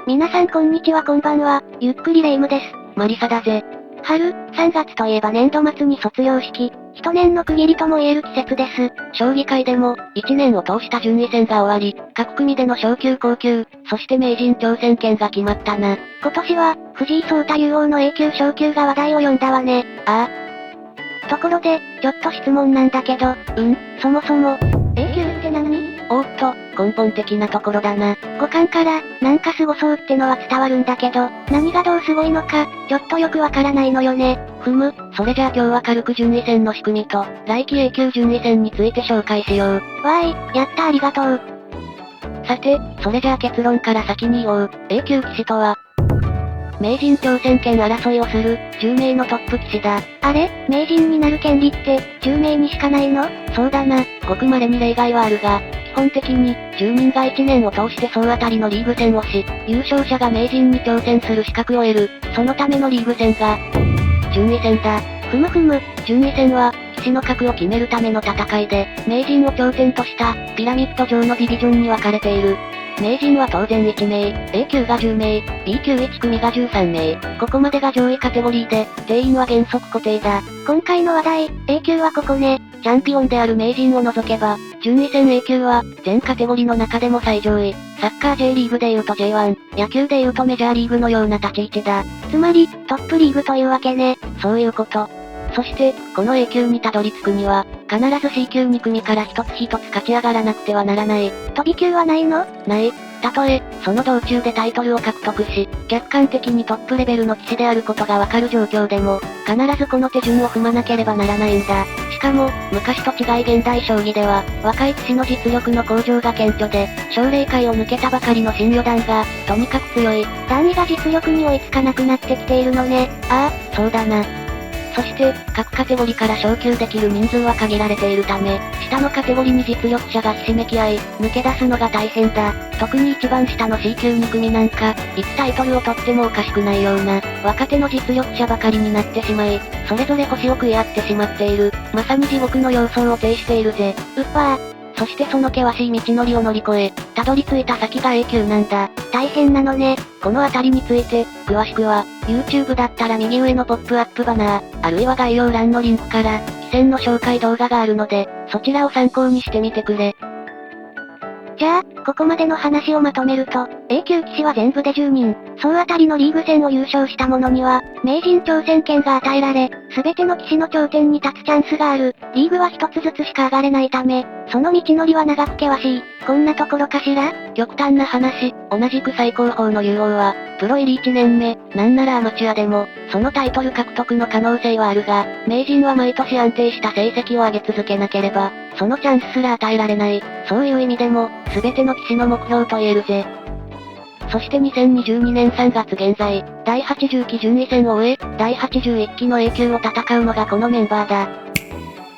皆さんこんにちはこんばんは、ゆっくりレ夢ムです。マリサだぜ。春、3月といえば年度末に卒業式、一年の区切りとも言える季節です。将棋界でも、1年を通した順位戦が終わり、各組での昇級降級、そして名人挑戦権が決まったな。今年は、藤井聡太竜王の A 級昇級が話題を呼んだわね。ああ。ところで、ちょっと質問なんだけど、そもそも、A 級って何？根本的なところだな。五感から、なんか凄そうってのは伝わるんだけど、何がどうすごいのか、ちょっとよくわからないのよね。それじゃあ今日は軽く順位戦の仕組みと、来期 A 級順位戦について紹介しよう。わーい、やったありがとう。さて、それじゃあ結論から先に言おう。A 級棋士とは、名人挑戦権争いをする、10名のトップ棋士だ。あれ、名人になる権利って、10名にしかないの？そうだな、ごく稀に例外はあるが、基本的に、10人が1年を通して総当たりのリーグ戦をし、優勝者が名人に挑戦する資格を得る、そのためのリーグ戦が、順位戦だ。順位戦は、棋士の格を決めるための戦いで、名人を頂点とした、ピラミッド状のディビジョンに分かれている。名人は当然1名、A 級が10名、B 級1組が13名。ここまでが上位カテゴリーで、定員は原則固定だ。今回の話題、A 級はここね。チャンピオンである名人を除けば、順位戦 A 級は、全カテゴリーの中でも最上位。サッカー J リーグで言うと J1、野球で言うとメジャーリーグのような立ち位置だ。つまり、トップリーグというわけね。そういうこと。そして、この A 級にたどり着くには、必ず C 級2組から一つ勝ち上がらなくてはならない。飛び級はないの？ない。たとえ、その道中でタイトルを獲得し、客観的にトップレベルの棋士であることがわかる状況でも、必ずこの手順を踏まなければならないんだ。しかも、昔と違い現代将棋では、若い棋士の実力の向上が顕著で、奨励会を抜けたばかりの新四段が、とにかく強い。段位が実力に追いつかなくなってきているのね。ああ、そうだな。そして、各カテゴリから昇級できる人数は限られているため、下のカテゴリに実力者がひしめき合い、抜け出すのが大変だ。特に一番下の C 級2組なんか、いつタイトルを取ってもおかしくないような、若手の実力者ばかりになってしまい、それぞれ星を食い合ってしまっている。まさに地獄の様相を呈しているぜ。そしてその険しい道のりを乗り越え、たどり着いた先が A 級なんだ。大変なのね。このあたりについて、詳しくは、YouTube だったら右上のポップアップバナー、あるいは概要欄のリンクから、棋戦の紹介動画があるので、そちらを参考にしてみてくれ。じゃあ、ここまでの話をまとめると、A 級棋士は全部で10人、総当たりのリーグ戦を優勝した者には、名人挑戦権が与えられ、すべての棋士の頂点に立つチャンスがある。リーグは一つずつしか上がれないため、その道のりは長く険しい。こんなところかしら？極端な話、同じく最高峰の竜王は、プロ入り1年目、なんならアマチュアでも、そのタイトル獲得の可能性はあるが、名人は毎年安定した成績を上げ続けなければ、そのチャンスすら与えられない。そういう意味でも、すべての棋士の目標と言えるぜ。そして2022年3月現在、第80期順位戦を終え、第81期の A 級を戦うのがこのメンバーだ。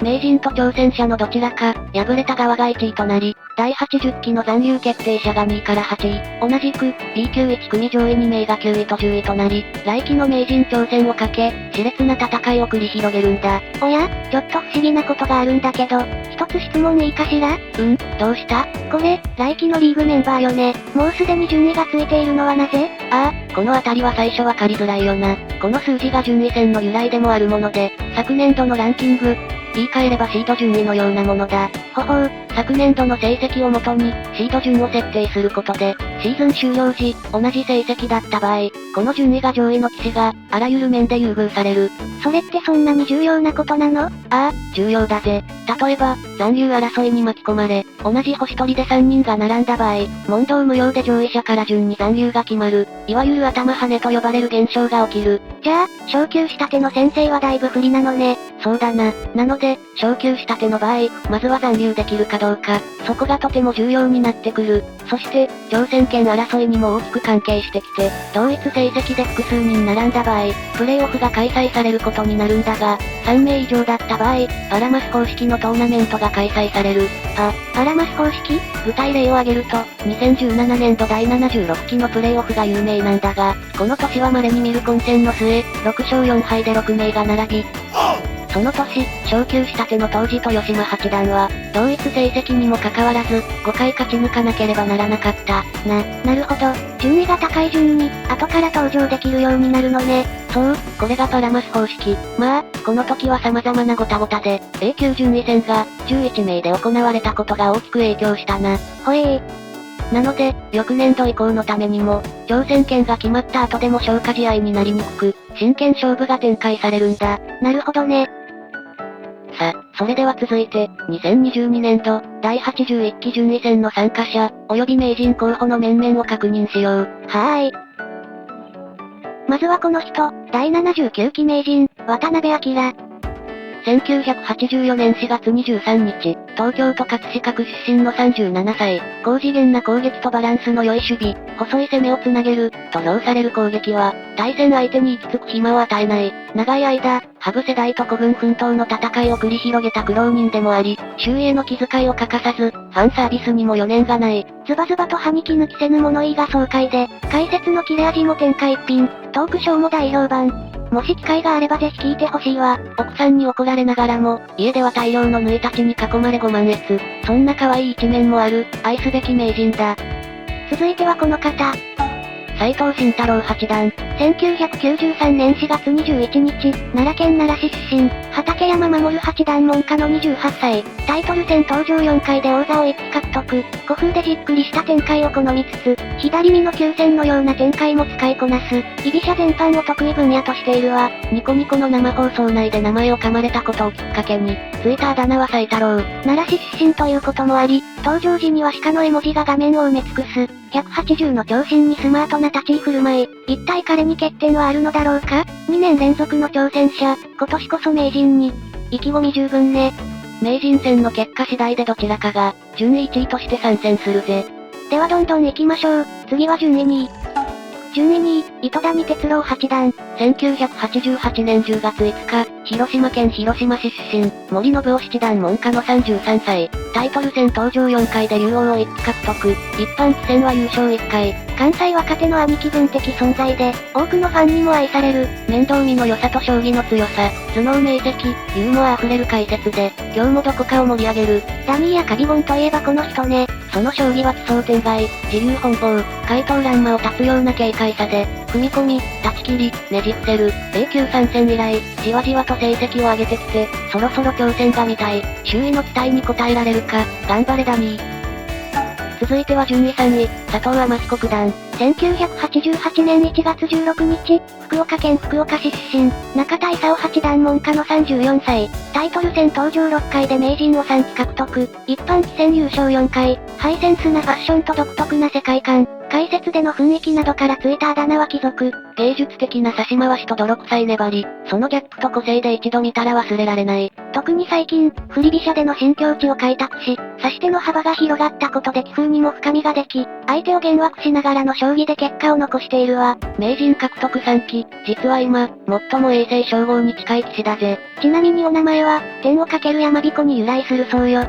名人と挑戦者のどちらか、敗れた側が1位となり、第80期の残留決定者が2位から8位。同じく、B 級1組上位2名が9位と10位となり、来期の名人挑戦をかけ、熾烈な戦いを繰り広げるんだ。おや、ちょっと不思議なことがあるんだけど、一つ質問いいかしら？どうした？これ、来期のリーグメンバーよね。もうすでに順位がついているのはなぜ？ああ、このあたりは最初わかりづらいよな。この数字が順位戦の由来でもあるもので、昨年度のランキング、言い換えればシード順位のようなものだ。昨年度の成績をもとに、シード順を設定することで、シーズン終了時、同じ成績だった場合、この順位が上位の棋士が、あらゆる面で優遇される。それってそんなに重要なことなの？ああ、重要だぜ。例えば、残留争いに巻き込まれ、同じ星取りで3人が並んだ場合、問答無用で上位者から順に残留が決まる。いわゆる頭跳ねと呼ばれる現象が起きる。じゃあ、昇級したての先生はだいぶ不利なのね。そうだな。なので、昇級したての場合、まずは残留できるかどうか、そこがとても重要になってくる。そして、挑戦権争いにも大きく関係してきて、同一成績で複数人並んだ場合、プレイオフが開催されることになるんだが、3名以上だった場合、パラマス方式のトーナメントが開催される。パラマス方式？具体例を挙げると、2017年度第76期のプレイオフが有名なんだが、この年は稀に見る混戦の末、6勝4敗で6名が並び、その年、昇級したての当時豊島八段は、同一成績にもかかわらず、5回勝ち抜かなければならなかった。なるほど。順位が高い順に、後から登場できるようになるのね。そう、これがパラマス方式。まあ、この時は様々なごたごたで、A 級順位戦が、11名で行われたことが大きく影響したな。ほえー。なので、翌年度以降のためにも、挑戦権が決まった後でも消化試合になりにくく、真剣勝負が展開されるんだ。なるほどね。さ、それでは続いて、2022年度、第81期順位戦の参加者、及び名人候補の面々を確認しよう。はーい。まずはこの人、第79期名人、渡辺明。1984年4月23日、東京都葛飾区出身の37歳、高次元な攻撃とバランスの良い守備、細い攻めをつなげる、と評される攻撃は、対戦相手に行き着く暇を与えない、長い間、羽生世代と孤軍奮闘の戦いを繰り広げた苦労人でもあり、周囲への気遣いを欠かさず、ファンサービスにも余念がない。ズバズバと歯に衣着せぬ物言いが爽快で、解説の切れ味も天下一品、トークショーも大評判。もし機会があればぜひ聞いてほしいわ。奥さんに怒られながらも、家では大量の縫いたちに囲まれご満悦。そんな可愛い一面もある、愛すべき名人だ。続いてはこの方。斉藤慎太郎八段。1993年4月21日、奈良県奈良市出身、畠山守八段門下の28歳、タイトル戦登場4回で王座を1期獲得、古風でじっくりした展開を好みつつ、左身の急戦のような展開も使いこなす、居飛車全般を得意分野としているわ。ニコニコの生放送内で名前を噛まれたことをきっかけに、ついたあだ名は斉太郎。奈良市出身ということもあり、登場時には鹿の絵文字が画面を埋め尽くす、180の長身にスマートな立ち居振る舞い、一体彼に欠点はあるのだろうか？ 2 年連続の挑戦者、今年こそ名人に。意気込み十分ね。名人戦の結果次第でどちらかが、順位1位として参戦するぜ。ではどんどん行きましょう。次は順位2位。順位2位、糸谷哲郎八段。1988年10月5日、広島県広島市出身、森信夫七段門下の33歳、タイトル戦登場4回で竜王を1期獲得、一般棋戦は優勝1回。関西若手の兄貴分的存在で、多くのファンにも愛される。面倒見の良さと将棋の強さ、頭脳明晰、ユーモア溢れる解説で、今日もどこかを盛り上げる。ダニーやカビゴンといえばこの人ね。その将棋は奇想天外、自由奔放、怪盗乱魔を立つような軽快さで、踏み込み、断ち切り、ねじ伏せる、A 級参戦以来、じわじわと成績を上げてきて、そろそろ挑戦が見たい。周囲の期待に応えられるか、頑張れダニー。続いては順位3位、佐藤天彦九段。1988年1月16日、福岡県福岡市出身、中田勲八段門下の34歳、タイトル戦登場6回で名人を3期獲得、一般棋戦優勝4回、ハイセンスなファッションと独特な世界観、解説での雰囲気などからついたあだ名は貴族。芸術的な指し回しと泥臭い粘り、そのギャップと個性で一度見たら忘れられない。特に最近、振り飛車での新境地を開拓し、指し手の幅が広がったことで棋風にも深みができ、相手を幻惑しながらの将棋で結果を残しているわ。名人獲得3期、実は今、最も永世称号に近い棋士だぜ。ちなみにお名前は、天をかける山彦に由来するそうよ。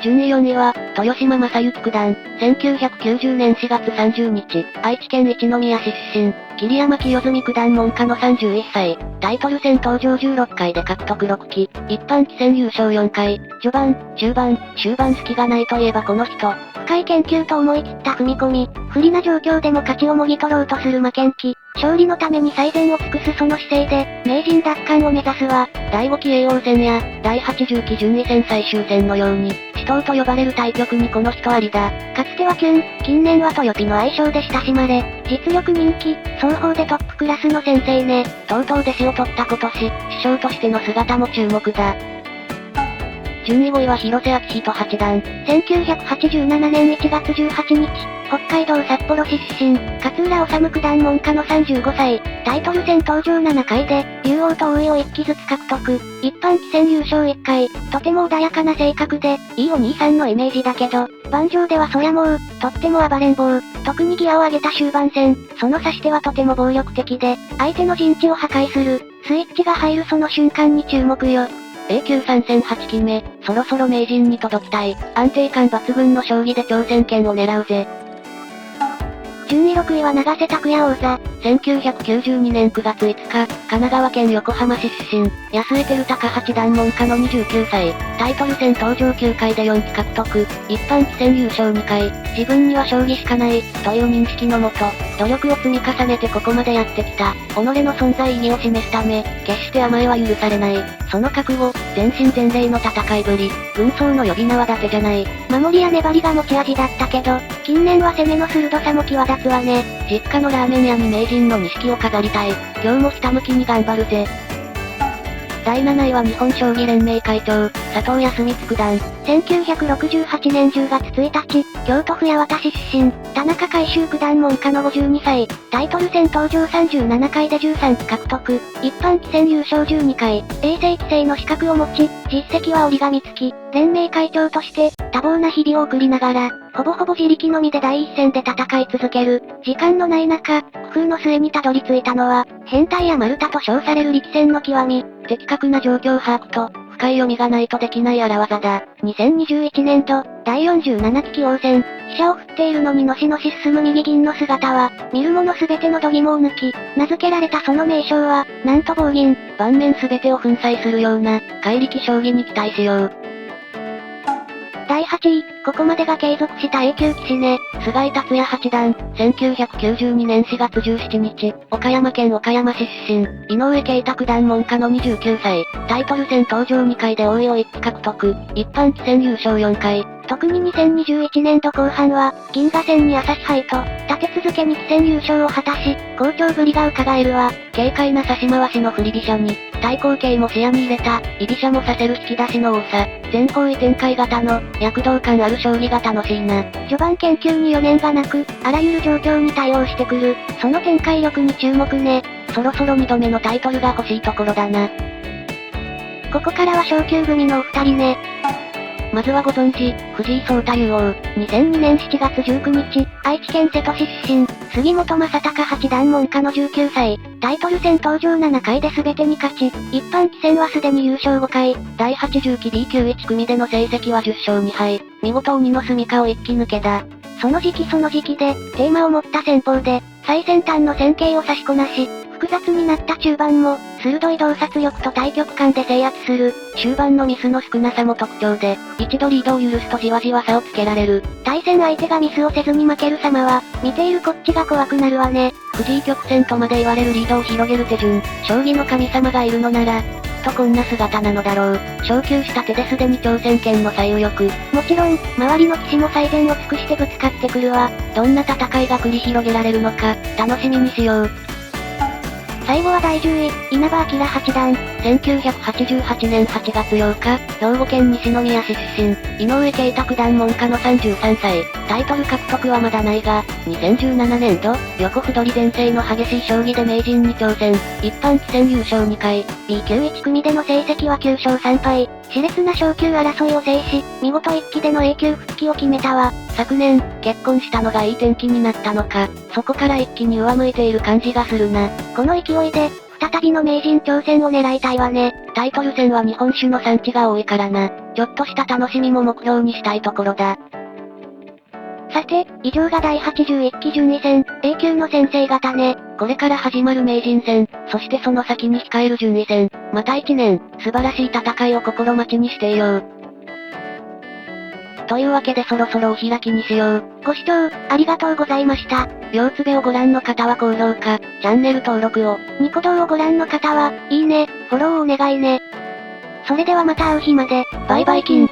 順位4位は、豊島将之九段。1990年4月30日、愛知県一宮市出身、桐山清澄九段門下の31歳、タイトル戦登場16回で獲得6期、一般棋戦優勝4回、序盤、中盤、終盤隙がないといえばこの人。深い研究と思い切った踏み込み、不利な状況でも勝ちをもぎ取ろうとする負けん気、勝利のために最善を尽くすその姿勢で、名人奪還を目指すわ。第5期叡王戦や、第80期順位戦最終戦のように、死闘と呼ばれる対局にこの人ありだ。かつてはキュン、近年はトヨピの愛称で親しまれ、実力人気、双方でトップクラスの先生ね。とうとう弟子を取った今年、師匠としての姿も注目だ。順位5位は広瀬章人八段。1987年1月18日、北海道札幌市出身、勝浦治九段門下の35歳、タイトル戦登場7回で、竜王と王位を1期ずつ獲得、一般棋戦優勝1回、とても穏やかな性格で、いいお兄さんのイメージだけど、盤上ではそりゃもう、とっても暴れん坊、特にギアを上げた終盤戦、その指し手はとても暴力的で、相手の陣地を破壊する、スイッチが入るその瞬間に注目よ。A 級参戦8期目、そろそろ名人に届きたい。安定感抜群の将棋で挑戦権を狙うぜ。順位6位は永瀬拓也王座。1992年9月5日、神奈川県横浜市出身、安井照高八段門下の29歳、タイトル戦登場9回で4期獲得、一般棋戦優勝2回、自分には将棋しかない、という認識のもと、努力を積み重ねてここまでやってきた。己の存在意義を示すため、決して甘えは許されない。その覚悟、全身全霊の戦いぶり、軍曹の呼び名は伊達じゃない。守りや粘りが持ち味だったけど、近年は攻めの鋭さも際立つわね。実家のラーメン屋に名人の錦を飾りたい。今日もひたむきに頑張るぜ。第7位は日本将棋連盟会長、佐藤康光九段。1968年10月1日、京都府八幡市出身、田中海舟九段門下の52歳、タイトル戦登場37回で13期獲得、一般棋戦優勝12回、永世棋聖の資格を持ち、実績は折り紙付き、連盟会長として、多忙な日々を送りながら、ほぼほぼ自力のみで第一線で戦い続ける。時間のない中、工夫の末にたどり着いたのは、変態や丸太と称される力戦の極み。的確な状況把握と、深い読みがないとできない荒技だ。2021年度、第47期棋王戦、飛車を振っているのにのしのし進む右銀の姿は、見る者すべての度肝を抜き、名付けられたその名称は、なんと棒銀。盤面すべてを粉砕するような、怪力将棋に期待しよう。第8位、ここまでが継続した A 級棋士ね。菅井達也八段、1992年4月17日、岡山県岡山市出身、井上慶太九段門下の29歳、タイトル戦登場2回で王位を1期獲得、一般棋戦優勝4回。特に2021年度後半は、銀河戦に朝日杯と、立て続けに棋戦優勝を果たし、好調ぶりが伺えるわ。軽快な指し回しの振り飛車に、対抗形も視野に入れた、居飛車もさせる引き出しの多さ、全方位展開型の、躍動感ある将棋が楽しいな。序盤研究に余念がなく、あらゆる状況に対応してくる、その展開力に注目ね。そろそろ2度目のタイトルが欲しいところだな。ここからは昇級組のお二人ね。まずはご存知、藤井聡太竜王。2002年7月19日、愛知県瀬戸市出身、杉本昌隆八段門下の19歳、タイトル戦登場7回で全てに勝ち、一般棋戦はすでに優勝5回、第80期 B 級1組での成績は10勝2敗、見事鬼の住処を一気抜けだ。その時期その時期で、テーマを持った戦法で、最先端の戦型を差しこなし、複雑になった中盤も、鋭い洞察力と対局感で制圧する。終盤のミスの少なさも特徴で、一度リードを許すとじわじわ差をつけられる。対戦相手がミスをせずに負ける様は、見ているこっちが怖くなるわね。藤井曲線とまで言われるリードを広げる手順。将棋の神様がいるのなら、とこんな姿なのだろう。昇級した手ですでに挑戦権の最右翼。もちろん、周りの棋士も最善を尽くしてぶつかってくるわ。どんな戦いが繰り広げられるのか、楽しみにしよう。最後は第10位、稲葉陽八段。1988年8月8日、兵庫県西宮市出身、井上慶太九段門下の33歳、タイトル獲得はまだないが、2017年度、横歩取り全盛の激しい将棋で名人に挑戦、一般棋戦優勝2回、B 級1組での成績は9勝3敗、熾烈な昇級争いを制し、見事1期での A 級復帰を決めたわ。昨年、結婚したのがいい天気になったのか、そこから一気に上向いている感じがするな。この勢いで、再びの名人挑戦を狙いたいわね。タイトル戦は日本酒の産地が多いからな。ちょっとした楽しみも目標にしたいところだ。さて、以上が第81期順位戦、A 級の先生方ね。これから始まる名人戦、そしてその先に控える順位戦、また1年、素晴らしい戦いを心待ちにしていよう。というわけでそろそろお開きにしよう。ご視聴、ありがとうございました。両つべをご覧の方は高評価、チャンネル登録を。ニコ動をご覧の方は、いいね、フォローをお願いね。それではまた会う日まで、バイバイキン。